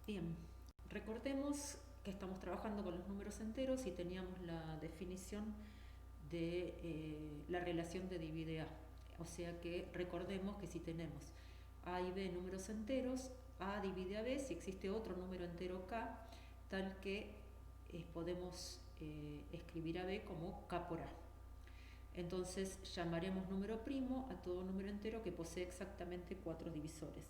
Bien, recordemos que estamos trabajando con los números enteros y teníamos la definición de la relación de divide A. O sea que recordemos que si tenemos A y B números enteros, A divide a B si existe otro número entero K, tal que podemos escribir a B como K por A. Entonces llamaremos número primo a todo número entero que posee exactamente 4 divisores.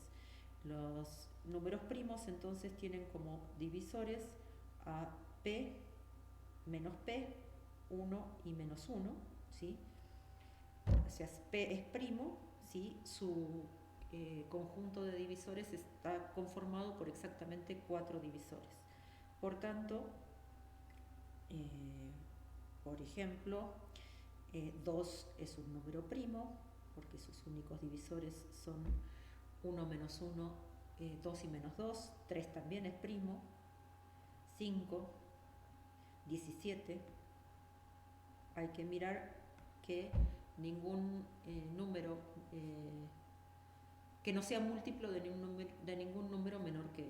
Los números primos entonces tienen como divisores a P, menos P, 1 y menos 1, ¿sí? O sea, P es primo si su conjunto de divisores está conformado por exactamente 4 divisores. Por tanto, eh, por ejemplo, 2 es un número primo porque sus únicos divisores son 1 menos 1, 2 y menos 2, 3 también es primo, 5, 17. Hay que mirar que ningún número que no sea múltiplo de ningún número menor que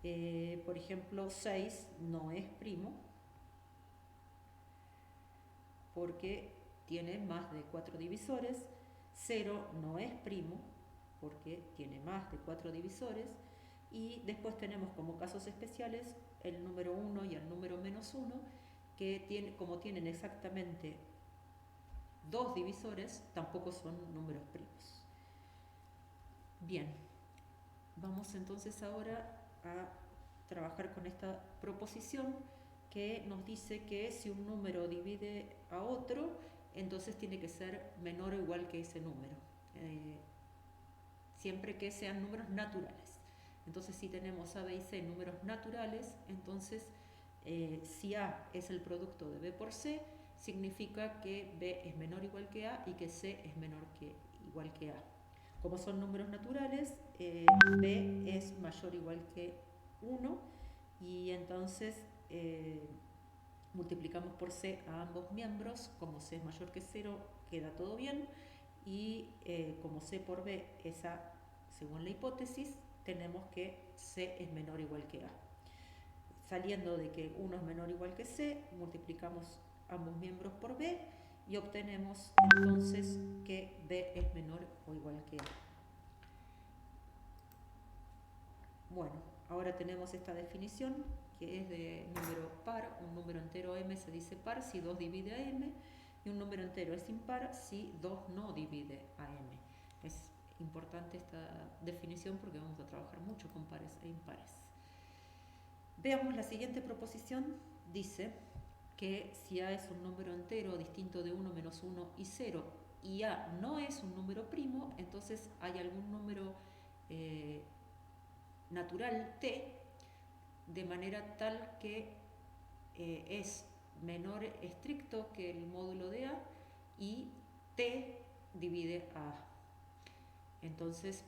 él. Por ejemplo, 6 no es primo porque tiene más de 4 divisores. 0 no es primo porque tiene más de 4 divisores. Y después tenemos como casos especiales el número 1 y el número menos 1, que como tienen exactamente 2 divisores, tampoco son números primos. Bien, vamos entonces ahora a trabajar con esta proposición que nos dice que si un número divide a otro, entonces tiene que ser menor o igual que ese número, siempre que sean números naturales. Entonces, si tenemos A, B y C números naturales, entonces si A es el producto de B por C, significa que B es menor o igual que A y que C es menor que igual que A. Como son números naturales, B es mayor o igual que 1 y entonces multiplicamos por C a ambos miembros. Como C es mayor que 0, queda todo bien. Y como C por B es A según la hipótesis, tenemos que C es menor o igual que A. Saliendo de que 1 es menor o igual que C, multiplicamos ambos miembros por B y obtenemos entonces que B es menor o igual que A. Bueno, ahora tenemos esta definición que es de número par. Un número entero m se dice par si 2 divide a m, y un número entero es impar si 2 no divide a m. Es importante esta definición porque vamos a trabajar mucho con pares e impares. Veamos la siguiente proposición. Dice que si A es un número entero distinto de 1, menos 1 y 0, y A no es un número primo, entonces hay algún número natural T, de manera tal que es menor estricto que el módulo de A y T divide a A. Entonces,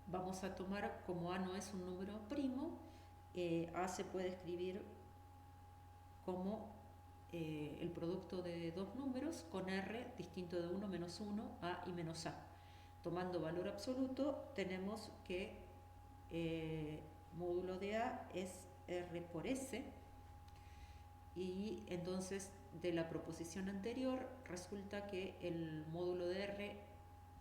vamos a tomar, como A no es un número primo, A se puede escribir como el producto de dos números con R distinto de 1, menos 1, A y menos A. Tomando valor absoluto, tenemos que módulo de A es R por S, y entonces de la proposición anterior resulta que el módulo de R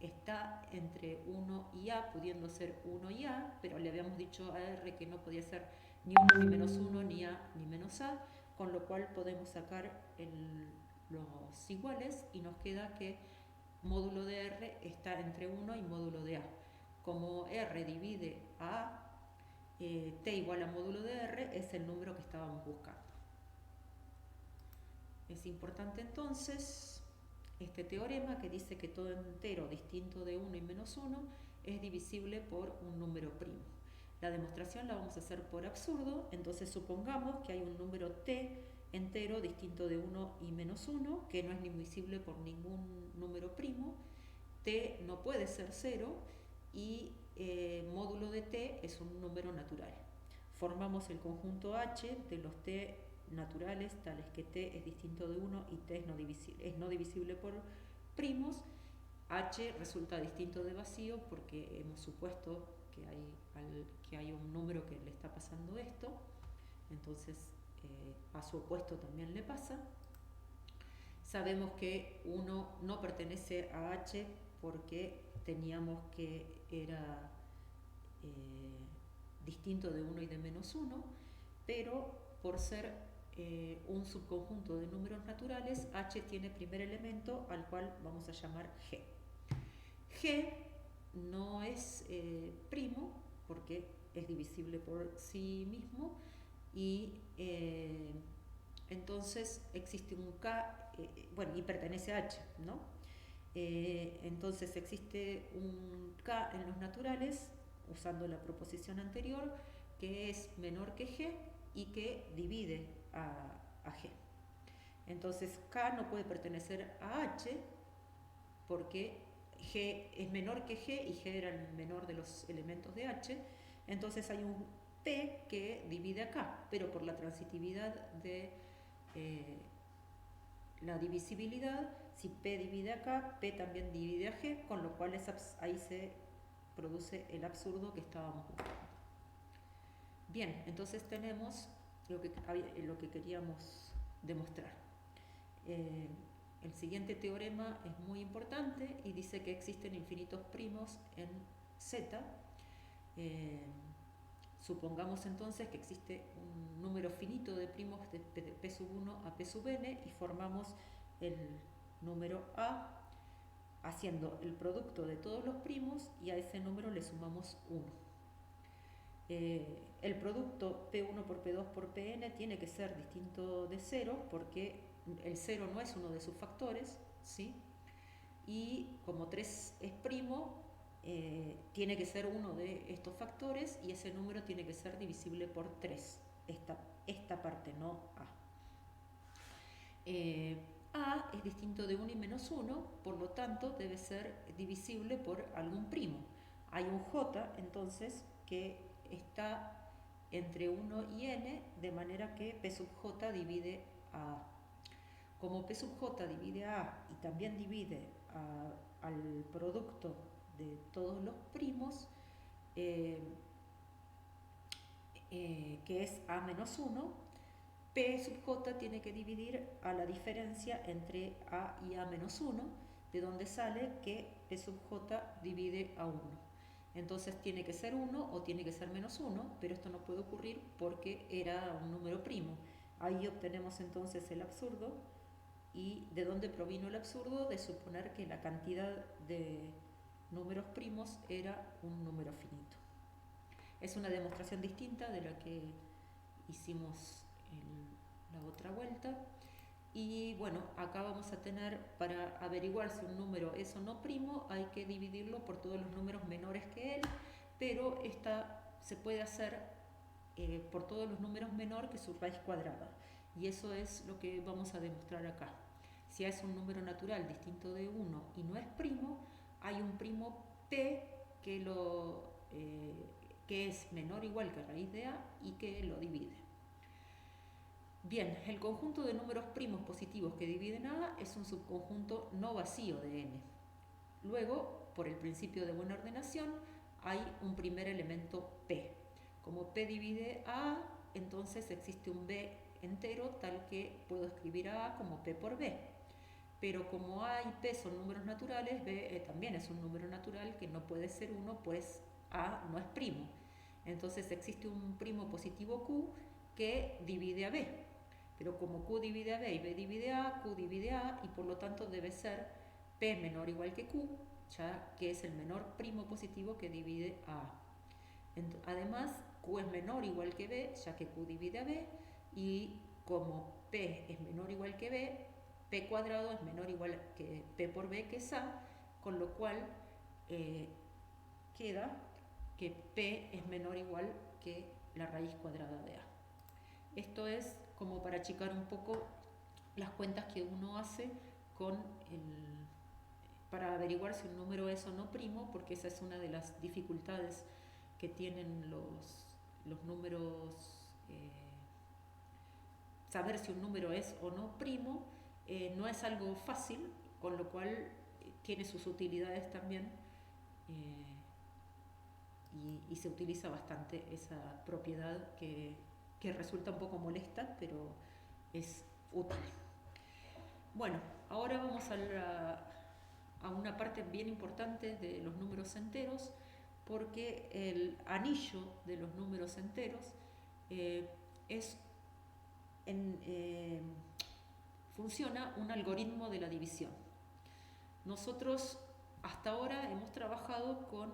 está entre 1 y A, pudiendo ser 1 y A, pero le habíamos dicho a R que no podía ser ni 1 ni menos 1, ni A ni menos A, con lo cual podemos sacar los iguales y nos queda que módulo de R está entre 1 y módulo de A. Como R divide a A, T igual a módulo de R es el número que estábamos buscando. Es importante entonces este teorema que dice que todo entero distinto de 1 y menos 1 es divisible por un número primo. La demostración la vamos a hacer por absurdo. Entonces supongamos que hay un número T entero distinto de 1 y menos 1 que no es divisible por ningún número primo. T no puede ser 0 y módulo de T es un número natural. Formamos el conjunto H de los T naturales tales que T es distinto de 1 y T es no divisible por primos. H resulta distinto de vacío porque hemos supuesto que hay un número que le está pasando esto, entonces a su opuesto también le pasa. Sabemos que 1 no pertenece a H porque teníamos que era distinto de 1 y de -1, pero por ser un subconjunto de números naturales, H tiene primer elemento al cual vamos a llamar G. G no es primo porque es divisible por sí mismo y entonces existe un K, y pertenece a H, ¿no? Entonces existe un K en los naturales, usando la proposición anterior, que es menor que G y que divide a G. Entonces K no puede pertenecer a H porque G es menor que G y G era el menor de los elementos de H. Entonces hay un P que divide a K, pero por la transitividad de la divisibilidad, si P divide a K, P también divide a G, con lo cual ahí se produce el absurdo que estábamos buscando. Bien, entonces tenemos lo que queríamos demostrar. El siguiente teorema es muy importante y dice que existen infinitos primos en Z. Supongamos entonces que existe un número finito de primos de P sub 1 a P sub n y formamos el número A haciendo el producto de todos los primos y a ese número le sumamos 1. El producto P1 por P2 por Pn tiene que ser distinto de 0 porque el 0 no es uno de sus factores, ¿sí? Y como 3 es primo, tiene que ser uno de estos factores y ese número tiene que ser divisible por 3, esta parte, no A. A es distinto de 1 y -1, por lo tanto debe ser divisible por algún primo. Hay un J, entonces, que está entre 1 y n, de manera que P sub J divide a A. Como P sub J divide a A y también divide al producto de todos los primos, que es A menos 1, P sub J tiene que dividir a la diferencia entre A y A menos 1, de donde sale que P sub J divide a 1. Entonces tiene que ser 1 o tiene que ser menos 1, pero esto no puede ocurrir porque era un número primo. Ahí obtenemos entonces el absurdo. ¿Y de dónde provino el absurdo? De suponer que la cantidad de números primos era un número finito. Es una demostración distinta de la que hicimos en la otra vuelta. Y bueno, acá vamos a tener, para averiguar si un número es o no primo, hay que dividirlo por todos los números menores que él, pero esta se puede hacer por todos los números menor que su raíz cuadrada. Y eso es lo que vamos a demostrar acá. Si es un número natural distinto de 1 y no es primo, hay un primo P que es menor o igual que raíz de A y que lo divide. Bien, el conjunto de números primos positivos que dividen a A es un subconjunto no vacío de n. Luego, por el principio de buena ordenación, hay un primer elemento P. Como P divide a A, entonces existe un B entero tal que puedo escribir a A como P por B. Pero como A y P son números naturales, B también es un número natural que no puede ser 1, pues A no es primo. Entonces existe un primo positivo Q que divide a B. Pero como Q divide a B y B divide a A, Q divide a A y por lo tanto debe ser P menor o igual que Q, ya que es el menor primo positivo que divide a A. Además, Q es menor o igual que B, ya que Q divide a B, y como P es menor o igual que B, P cuadrado es menor o igual que P por B, que es A, con lo cual queda que P es menor o igual que la raíz cuadrada de A. Esto es como para achicar un poco las cuentas que uno hace para averiguar si un número es o no primo, porque esa es una de las dificultades que tienen los números. Saber si un número es o no primo no es algo fácil, con lo cual tiene sus utilidades también, y se utiliza bastante esa propiedad que resulta un poco molesta, pero es útil. Bueno, ahora vamos a una parte bien importante de los números enteros, porque el anillo de los números enteros es funciona un algoritmo de la división. Nosotros hasta ahora hemos trabajado con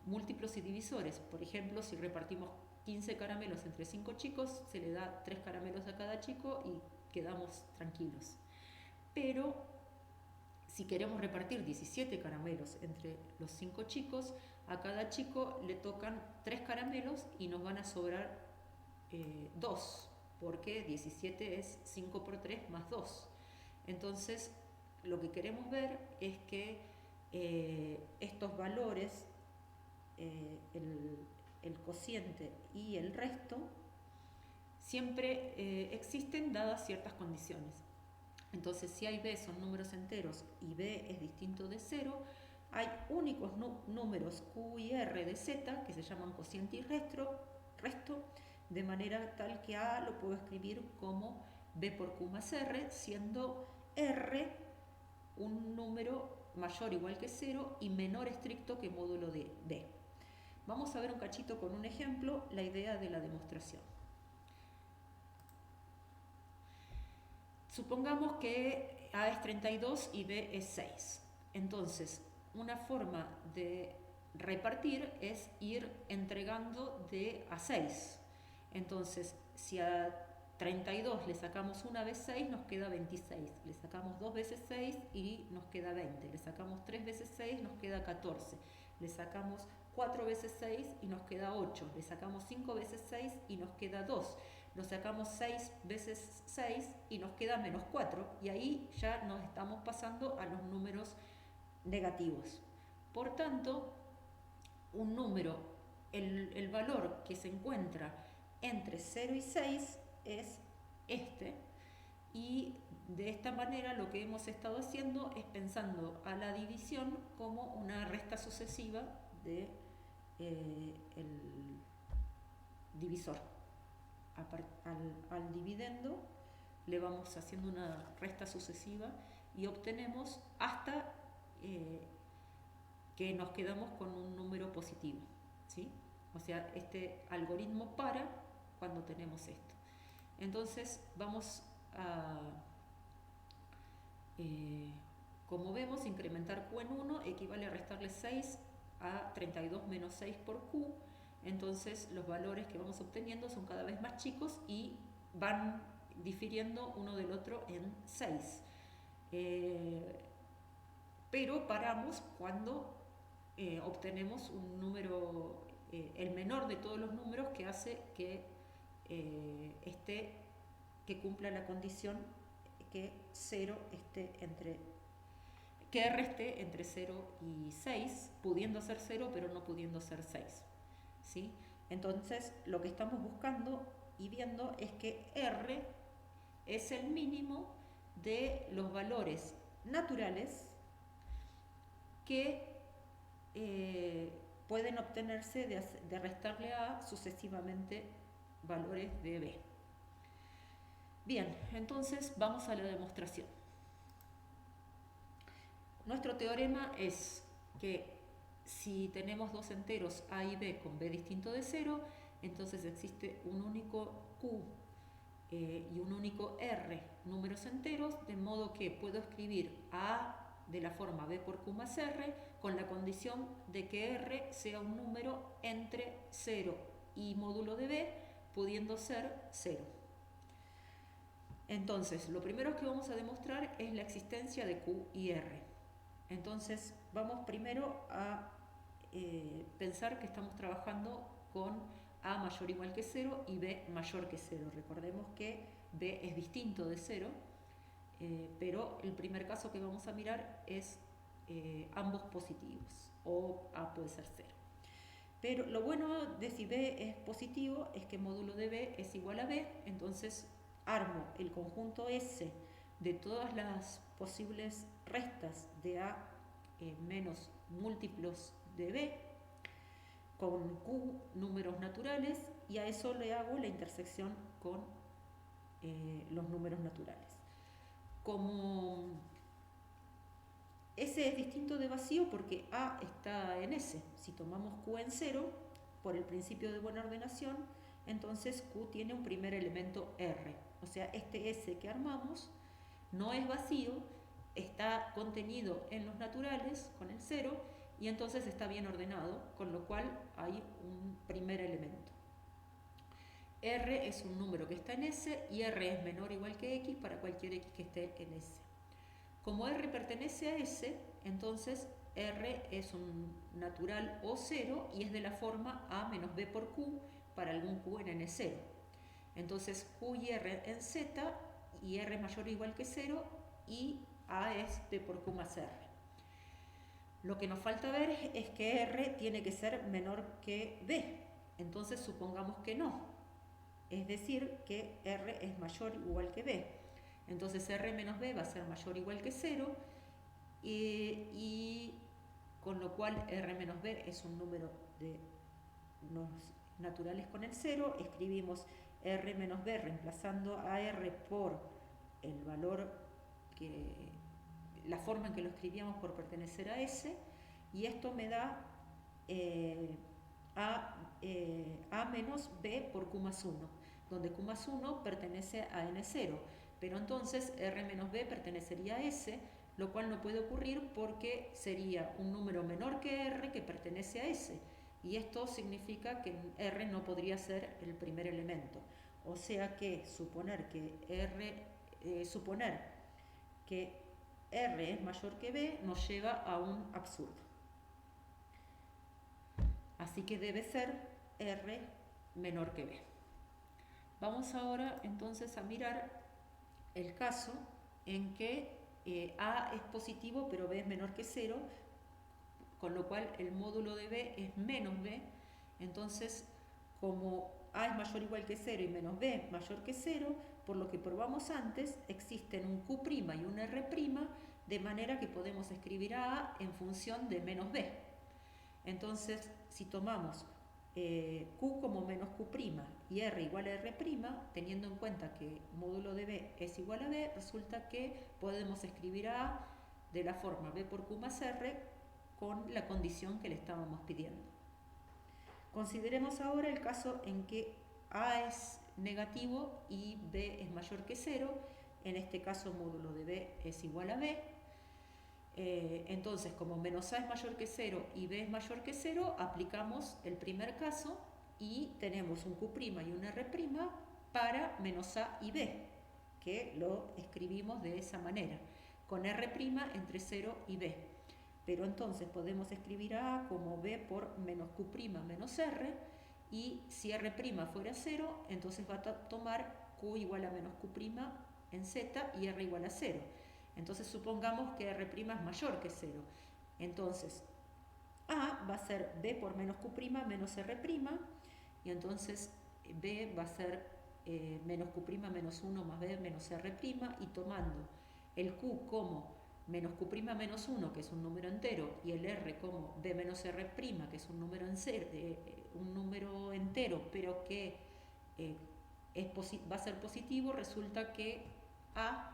múltiplos y divisores. Por ejemplo, si repartimos 15 caramelos entre 5 chicos, se le da 3 caramelos a cada chico y quedamos tranquilos. Pero si queremos repartir 17 caramelos entre los 5 chicos, a cada chico le tocan 3 caramelos y nos van a sobrar 2, porque 17 es 5 por 3 más 2. Entonces, lo que queremos ver es que estos valores, el cociente y el resto, siempre existen dadas ciertas condiciones. Entonces, si A y B son números enteros y B es distinto de 0, hay únicos números Q y R de Z que se llaman cociente y resto, de manera tal que A lo puedo escribir como B por Q más R, siendo R un número mayor o igual que 0 y menor estricto que módulo de B. Vamos a ver un cachito con un ejemplo la idea de la demostración. Supongamos que A es 32 y B es 6. Entonces, una forma de repartir es ir entregando de a 6. Entonces, si a 32 le sacamos una vez 6, nos queda 26. Le sacamos 2 veces 6 y nos queda 20. Le sacamos 3 veces 6, nos queda 14. Le sacamos 4 veces 6 y nos queda 8. Le sacamos 5 veces 6 y nos queda 2. Lo sacamos 6 veces 6 y nos queda menos 4. Y ahí ya nos estamos pasando a los números negativos. Por tanto, un número, el valor que se encuentra entre 0 y 6 es este, y de esta manera lo que hemos estado haciendo es pensando a la división como una resta sucesiva de el divisor. Al dividendo le vamos haciendo una resta sucesiva y obtenemos hasta que nos quedamos con un número positivo, ¿sí? O sea, este algoritmo para cuando tenemos esto. Entonces vamos a, como vemos, incrementar Q en 1 equivale a restarle 6 a 32 menos 6 por Q. Entonces los valores que vamos obteniendo son cada vez más chicos y van difiriendo uno del otro en 6. Pero paramos cuando obtenemos un número, el menor de todos los números, que hace que que cumpla la condición que 0 esté entre, que R esté entre 0 y 6, pudiendo ser 0 pero no pudiendo ser 6, ¿sí? Entonces lo que estamos buscando y viendo es que R es el mínimo de los valores naturales que pueden obtenerse de restarle a sucesivamente valores de B. Bien, entonces vamos a la demostración. Nuestro teorema es que si tenemos dos enteros A y B con B distinto de 0, entonces existe un único Q y un único R números enteros, de modo que puedo escribir A de la forma B por Q más R con la condición de que R sea un número entre 0 y módulo de B, pudiendo ser 0. Entonces, lo primero que vamos a demostrar es la existencia de Q y R. Entonces, vamos primero a pensar que estamos trabajando con A mayor o igual que 0 y B mayor que 0. Recordemos que B es distinto de 0, pero el primer caso que vamos a mirar es ambos positivos, o A puede ser 0. Pero lo bueno de si B es positivo es que módulo de B es igual a B, entonces armo el conjunto S de todas las posibles restas de A menos múltiplos de B, con Q números naturales y a eso le hago la intersección con los números naturales. Como S es distinto de vacío porque A está en S. Si tomamos Q en 0, por el principio de buena ordenación, entonces Q tiene un primer elemento R. O sea, este S que armamos no es vacío, está contenido en los naturales con el 0 y entonces está bien ordenado, con lo cual hay un primer elemento. R es un número que está en S y R es menor o igual que X para cualquier X que esté en S. Como R pertenece a S, entonces R es un natural O0 y es de la forma A menos B por Q para algún Q en N0. Entonces Q y R en Z y R mayor o igual que 0 y A es B por Q más R. Lo que nos falta ver es que R tiene que ser menor que B. Entonces supongamos que no. Es decir, que R es mayor o igual que B. Entonces R menos B va a ser mayor o igual que 0 y con lo cual R menos B es un número de los naturales con el 0. Escribimos R menos B reemplazando a R por el valor la forma en que lo escribíamos por pertenecer a S, y esto me da A menos B por Q más 1, donde Q más 1 pertenece a N0, pero entonces R menos B pertenecería a S, lo cual no puede ocurrir porque sería un número menor que R que pertenece a S, y esto significa que R no podría ser el primer elemento. O sea que suponer que R es mayor que B nos lleva a un absurdo. Así que debe ser R menor que B. Vamos ahora entonces a mirar el caso en que A es positivo pero B es menor que 0, con lo cual el módulo de B es menos B. Entonces, como A es mayor o igual que 0 y menos B mayor que 0, por lo que probamos antes, existen un Q' y un R', de manera que podemos escribir a A en función de menos B. Entonces, si tomamos Q como menos Q' y R igual a R', teniendo en cuenta que módulo de B es igual a B, resulta que podemos escribir a A de la forma B por Q más R con la condición que le estábamos pidiendo. Consideremos ahora el caso en que A es negativo y B es mayor que 0. En este caso módulo de B es igual a B. Entonces, como menos A es mayor que 0 y B es mayor que 0, aplicamos el primer caso y tenemos un Q' y un R' para menos A y B, que lo escribimos de esa manera, con R' entre 0 y B. Pero entonces podemos escribir a A como B por menos Q' menos R, y si R' fuera 0, entonces va a tomar Q igual a menos Q' en Z y R igual a 0. Entonces supongamos que R' es mayor que 0. Entonces A va a ser B por menos Q' menos R', y entonces B va a ser menos Q' menos 1 más B menos R', y tomando el Q como menos Q' menos 1, que es un número entero, y el R como B menos R', que es un número entero, pero que va a ser positivo, resulta que A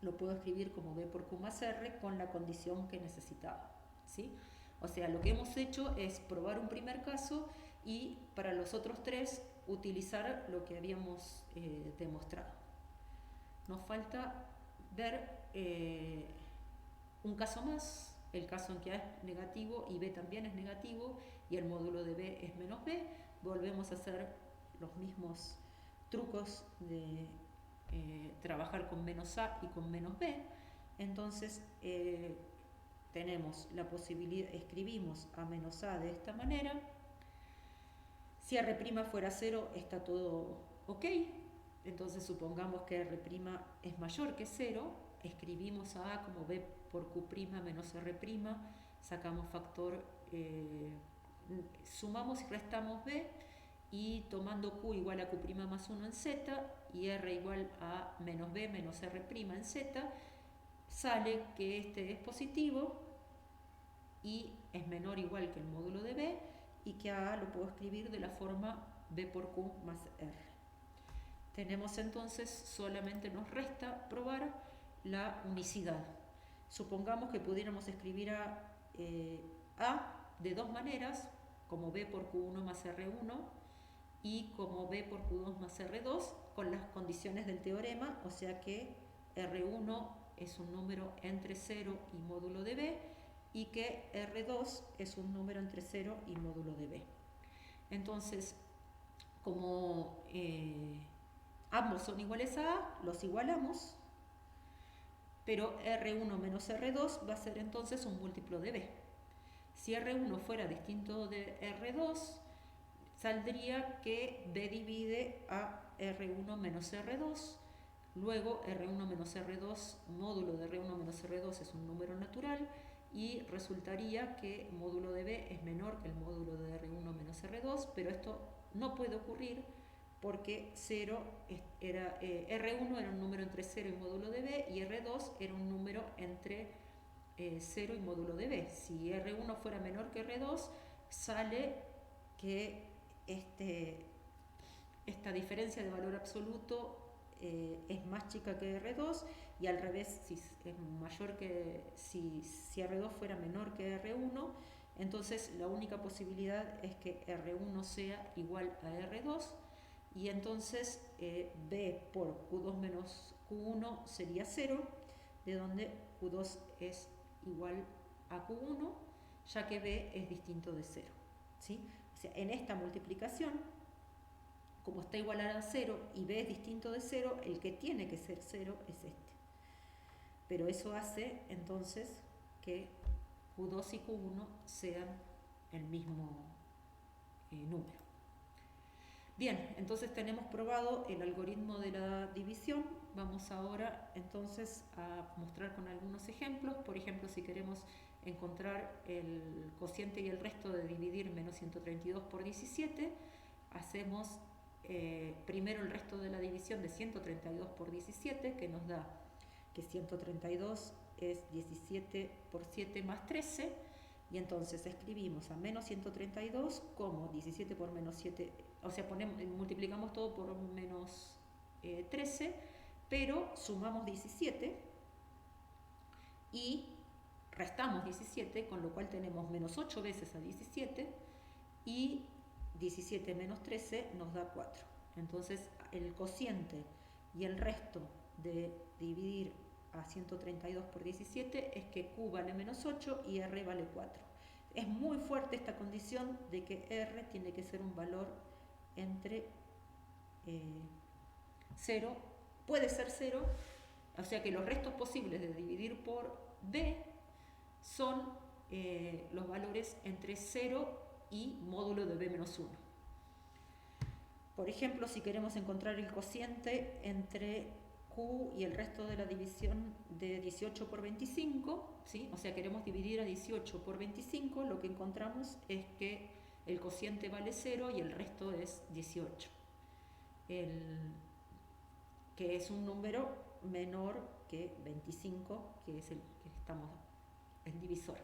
lo puedo escribir como B por Q más R con la condición que necesitaba, ¿sí? O sea, lo que hemos hecho es probar un primer caso y para los otros tres utilizar lo que habíamos demostrado. Nos falta ver un caso más, el caso en que A es negativo y B también es negativo y el módulo de B es menos B. Volvemos a hacer los mismos trucos de trabajar con menos A y con menos B. Entonces tenemos la posibilidad, escribimos a menos A de esta manera. Si R' fuera 0 está todo ok. Entonces supongamos que R' es mayor que 0, escribimos a A como B por Q' menos R', sacamos factor, sumamos y restamos B, y tomando Q igual a Q' más 1 en Z y R igual a menos B menos R' en Z, sale que este es positivo y es menor o igual que el módulo de B, y que a lo puedo escribir de la forma b por q más r. Tenemos entonces, solamente nos resta probar la unicidad. Supongamos que pudiéramos escribir a de dos maneras, como b por q1 más r1 y como b por q2 más r2, con las condiciones del teorema, o sea que r1 es un número entre 0 y módulo de b, y que r2 es un número entre 0 y módulo de b. Entonces, como ambos son iguales a A, los igualamos, pero R1 menos R2 va a ser entonces un múltiplo de B. Si R1 fuera distinto de R2, saldría que B divide a R1 menos R2, luego R1 menos R2, módulo de R1 menos R2 es un número natural, y resultaría que módulo de B es menor que el módulo de R1 menos R2, pero esto no puede ocurrir porque R1 era un número entre 0 y módulo de B, y R2 era un número entre 0 y módulo de B. Si R1 fuera menor que R2, sale que esta diferencia de valor absoluto es más chica que R2, y al revés, si es mayor que si R2 fuera menor que R1, entonces la única posibilidad es que R1 sea igual a R2, y entonces B por Q2 menos Q1 sería 0, de donde Q2 es igual a Q1, ya que B es distinto de 0. ¿Sí? O sea, en esta multiplicación, como está igualada a 0 y B es distinto de 0, el que tiene que ser 0 es este. Pero eso hace entonces que Q2 y Q1 sean el mismo número. Bien, entonces tenemos probado el algoritmo de la división. Vamos ahora entonces a mostrar con algunos ejemplos. Por ejemplo, si queremos encontrar el cociente y el resto de dividir menos 132 por 17, hacemos primero el resto de la división de 132 por 17, que nos da que 132 es 17 por 7 más 13, y entonces escribimos a menos 132 como 17 por menos 7, o sea, multiplicamos todo por menos 13, pero sumamos 17 y restamos 17, con lo cual tenemos menos 8 veces a 17, y 17 menos 13 nos da 4. Entonces el cociente y el resto de dividir a 132 por 17 es que Q vale menos 8 y R vale 4. Es muy fuerte esta condición de que R tiene que ser un valor entre 0, puede ser 0, o sea que los restos posibles de dividir por B son los valores entre 0 y módulo de B menos 1. Por ejemplo, si queremos encontrar el cociente entre Q y el resto de la división de 18 por 25, ¿sí? O sea, queremos dividir a 18 por 25, lo que encontramos es que el cociente vale 0 y el resto es 18, que es un número menor que 25, que es el divisor.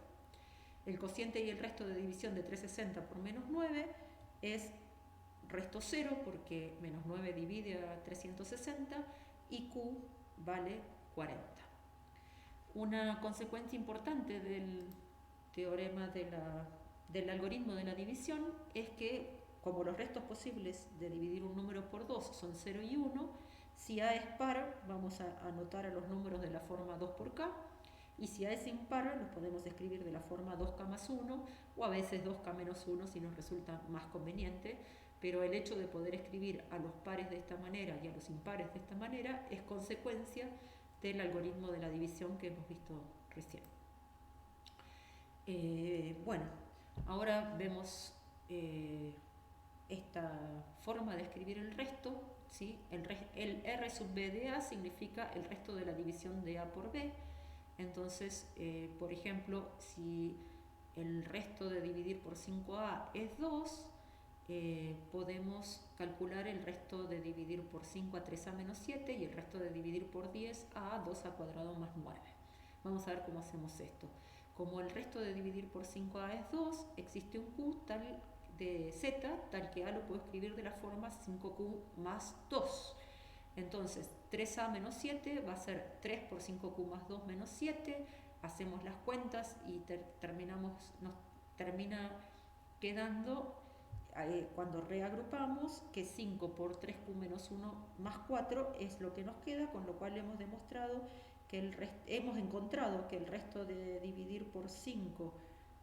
El cociente y el resto de división de 360 por menos 9 es resto 0, porque menos 9 divide a 360, y Q vale 40. Una consecuencia importante del teorema del algoritmo de la división es que, como los restos posibles de dividir un número por 2 son 0 y 1, si A es par, vamos a anotar a los números de la forma 2 por K, y si A es impar, los podemos escribir de la forma 2K más 1, o a veces 2K menos 1 si nos resulta más conveniente, pero el hecho de poder escribir a los pares de esta manera y a los impares de esta manera es consecuencia del algoritmo de la división que hemos visto recién. Bueno, ahora vemos esta forma de escribir el resto, ¿sí? El R sub B de A significa el resto de la división de A por B. Entonces, por ejemplo, si el resto de dividir por 5A es 2, podemos calcular el resto de dividir por 5 a 3A menos 7 y el resto de dividir por 10 a 2A cuadrado más 9. Vamos a ver cómo hacemos esto. Como el resto de dividir por 5A es 2, existe un Q tal de z, tal que a lo puedo escribir de la forma 5q más 2. Entonces 3a menos 7 va a ser 3 por 5q más 2 menos 7. Hacemos las cuentas y nos termina quedando, cuando reagrupamos, que 5 por 3q menos 1 más 4 es lo que nos queda, con lo cual hemos demostrado que hemos encontrado que el resto de dividir por 5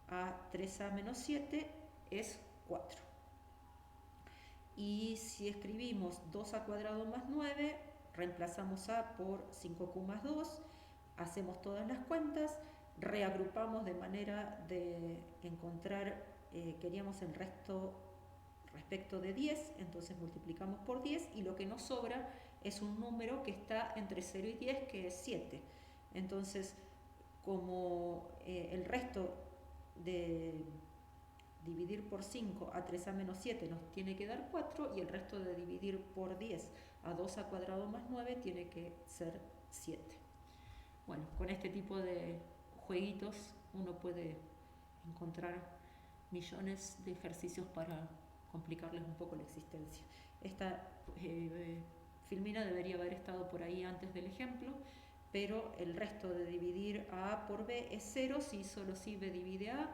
a 3a menos 7 es 4. Y si escribimos 2a cuadrado más 9, reemplazamos a por 5q más 2, hacemos todas las cuentas, reagrupamos de manera de encontrar, queríamos el resto respecto de 10, entonces multiplicamos por 10 y lo que nos sobra es un número que está entre 0 y 10, que es 7. Entonces, como el resto de dividir por 5 a 3a menos 7 nos tiene que dar 4, y el resto de dividir por 10 a 2a cuadrado más 9 tiene que ser 7. Bueno, con este tipo de jueguitos uno puede encontrar millones de ejercicios para complicarles un poco la existencia. Esta filmina debería haber estado por ahí antes del ejemplo, pero el resto de dividir a A por B es 0 si solo si B divide A.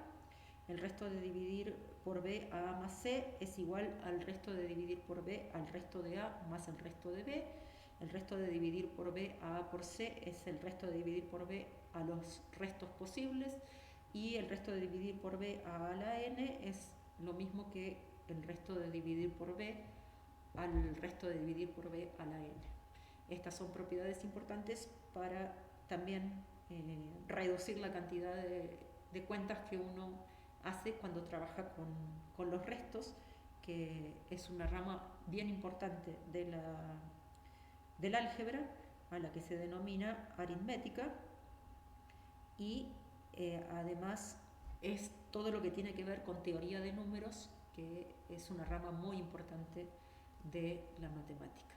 El resto de dividir por B a A más C es igual al resto de dividir por B al resto de A más el resto de B. El resto de dividir por B a A por C es el resto de dividir por B a los restos posibles, y el resto de dividir por B a la n es lo mismo que el resto de dividir por B al resto de dividir por B a la n. Estas son propiedades importantes para también reducir la cantidad de cuentas que uno hace cuando trabaja con los restos, que es una rama bien importante del álgebra, a la que se denomina aritmética, y además es todo lo que tiene que ver con teoría de números, que es una rama muy importante de la matemática.